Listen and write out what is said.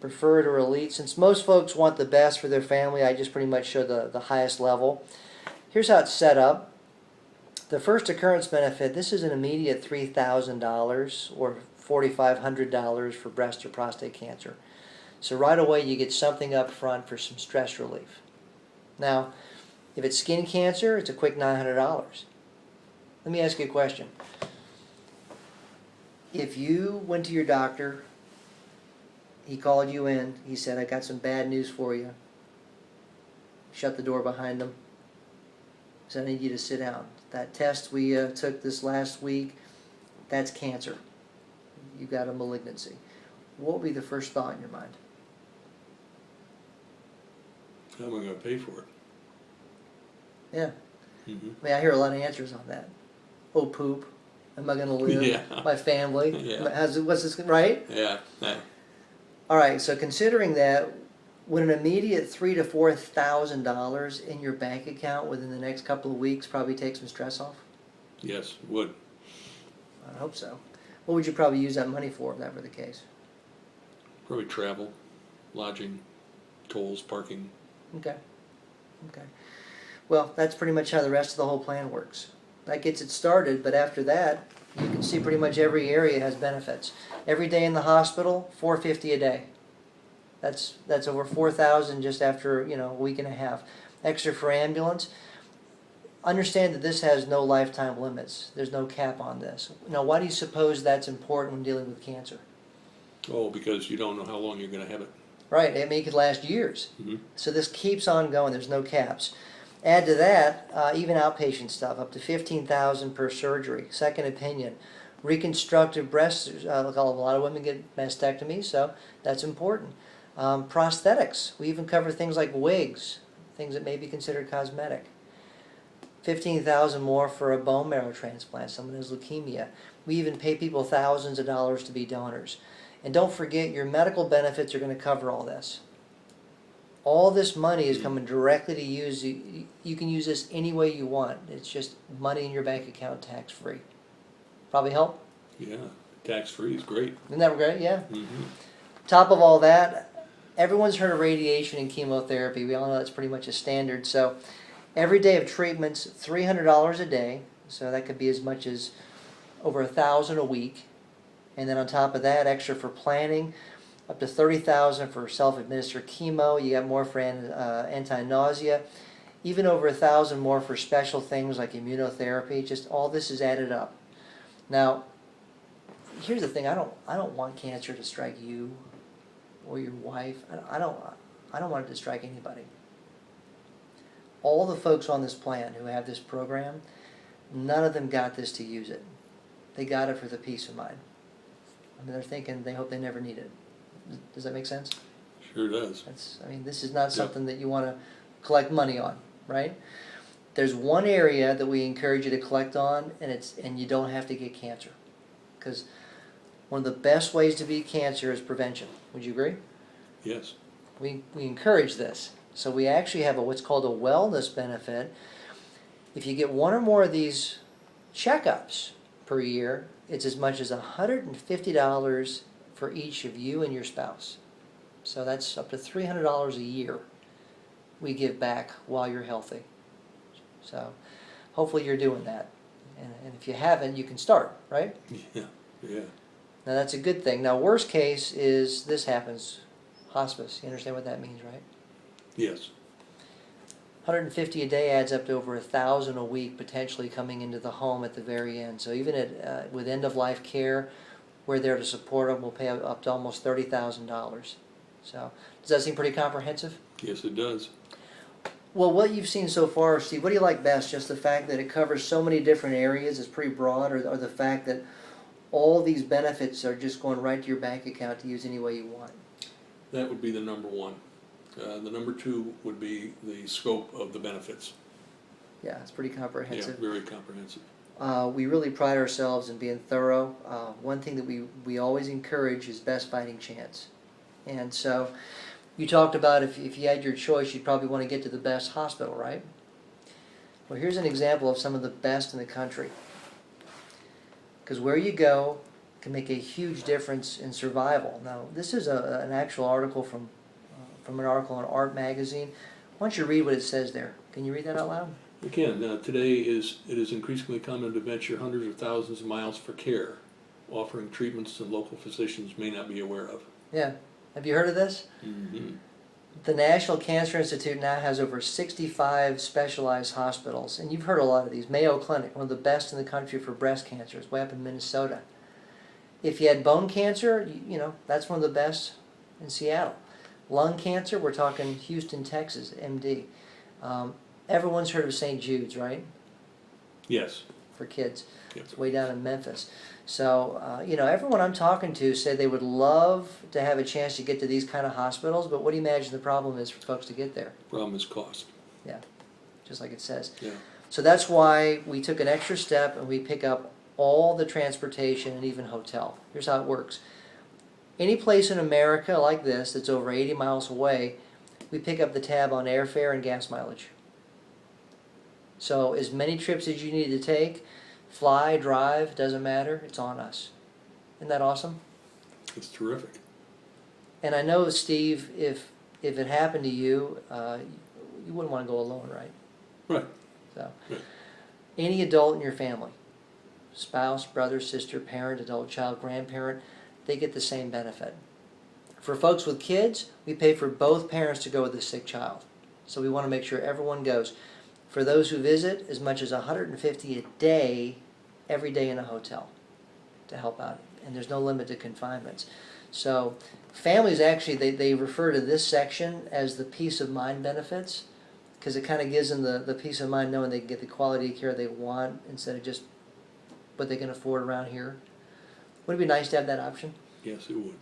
preferred or elite. Since most folks want the best for their family, I just pretty much show the highest level. Here's how it's set up. The first occurrence benefit, this is an immediate $3,000 or $4,500 for breast or prostate cancer. So right away you get something up front for some stress relief. Now, if it's skin cancer, it's a quick $900. Let me ask you a question. If you went to your doctor, he called you in, he said, I got some bad news for you. Shut the door behind him. Said, I need you to sit down. That test we took this last week, that's cancer. You got a malignancy. What would be the first thought in your mind? How am I going to pay for it? Yeah. I mean, I hear a lot of answers on that. Oh, poop. Am I going to live? Yeah. My family? Yeah. What's this, right? Yeah. All right, so considering that, would an immediate $3,000 to $4,000 in your bank account within the next couple of weeks probably take some stress off? Yes, would. I hope so. What would you probably use that money for if that were the case? Probably travel, lodging, tolls, parking. Okay. Okay. Well, that's pretty much how the rest of the whole plan works. That gets it started, but after that, you can see pretty much every area has benefits. Every day in the hospital, $450 a day. That's over $4,000 just after a week and a half. Extra for ambulance. Understand that this has no lifetime limits. There's no cap on this. Now, why do you suppose that's important when dealing with cancer? Oh, because you don't know how long you're going to have it. Right. I mean, it could last years. Mm-hmm. So this keeps on going. There's no caps. Add to that even outpatient stuff, up to $15,000 per surgery. Second opinion. Reconstructive breast, a lot of women get mastectomies, so that's important. Prosthetics. We even cover things like wigs, things that may be considered cosmetic. $15,000 more for a bone marrow transplant, someone has leukemia. We even pay people thousands of dollars to be donors. And don't forget, your medical benefits are going to cover all this. All this money is coming directly to use. You can use this any way you want. It's just money in your bank account, tax-free. Probably help? Yeah, tax-free is great. Isn't that great? Yeah. Mm-hmm. Top of all that, everyone's heard of radiation and chemotherapy. We all know that's pretty much a standard. So every day of treatment's $300 a day. So that could be as much as over $1,000 a week. And then on top of that, extra for planning, up to $30,000 for self-administered chemo. You got more for anti-nausea. Even over $1,000 more for special things like immunotherapy. Just all this is added up. Now, here's the thing. I don't want cancer to strike you or your wife. I don't want it to strike anybody. All the folks on this plan who have this program, none of them got this to use it. They got it for the peace of mind. I mean, they're thinking they hope they never need it. Does that make sense? Sure does. I mean, this is not something that you want to collect money on, right? There's one area that we encourage you to collect on, and you don't have to get cancer. Because one of the best ways to beat cancer is prevention. Would you agree? Yes. We encourage this. So we actually have what's called a wellness benefit. If you get one or more of these checkups per year, it's as much as $150 for each of you and your spouse. So that's up to $300 a year we give back while you're healthy. So hopefully you're doing that. And if you haven't, you can start, right? Yeah. Yeah. Now that's a good thing. Now worst case is this happens, hospice. You understand what that means, right? Yes. $150 a day adds up to over $1,000 a week potentially coming into the home at the very end. So even with end-of-life care, we're there to support them. We'll pay up to almost $30,000. So does that seem pretty comprehensive? Yes, it does. Well, what you've seen so far, Steve, what do you like best? Just the fact that it covers so many different areas, it's pretty broad, or the fact that all these benefits are just going right to your bank account to use any way you want? That would be the number one. The number two would be the scope of the benefits. Yeah, it's pretty comprehensive. Yeah, very comprehensive. We really pride ourselves in being thorough. One thing that we always encourage is best fighting chance. And so you talked about if you had your choice, you'd probably want to get to the best hospital, right? Well, here's an example of some of the best in the country. Because where you go, can make a huge difference in survival. Now, this is an actual article from an article in Art Magazine. Why don't you read what it says there? Can you read that out loud? We can. Today it is increasingly common to venture hundreds of thousands of miles for care, offering treatments that local physicians may not be aware of. Yeah. Have you heard of this? Mm-hmm. The National Cancer Institute now has over 65 specialized hospitals, and you've heard a lot of these. Mayo Clinic, one of the best in the country for breast cancer, is way up in Minnesota. If you had bone cancer, you know, that's one of the best in Seattle. Lung cancer, we're talking Houston, Texas, MD. Everyone's heard of St. Jude's, right? Yes. For kids. Yep. It's way down in Memphis. So, you know, everyone I'm talking to said they would love to have a chance to get to these kind of hospitals, but what do you imagine the problem is for folks to get there? Problem is cost. Yeah, just like it says. Yeah. So that's why we took an extra step and we pick up all the transportation and even hotel. Here's how it works. Any place in America like this that's over 80 miles away, we pick up the tab on airfare and gas mileage. So as many trips as you need to take, fly, drive, doesn't matter, it's on us. Isn't that awesome? It's terrific. And I know, Steve, if it happened to you, you wouldn't want to go alone, right? Right. So, Right. Any adult in your family, spouse, brother, sister, parent, adult, child, grandparent, they get the same benefit. For folks with kids, we pay for both parents to go with the sick child. So we want to make sure everyone goes. For those who visit, as much as $150 a day, every day in a hotel to help out. And there's no limit to confinements. So families actually, they refer to this section as the peace of mind benefits, because it kind of gives them the peace of mind knowing they can get the quality of care they want instead of just what they can afford around here. Would it be nice to have that option? Yes, it would.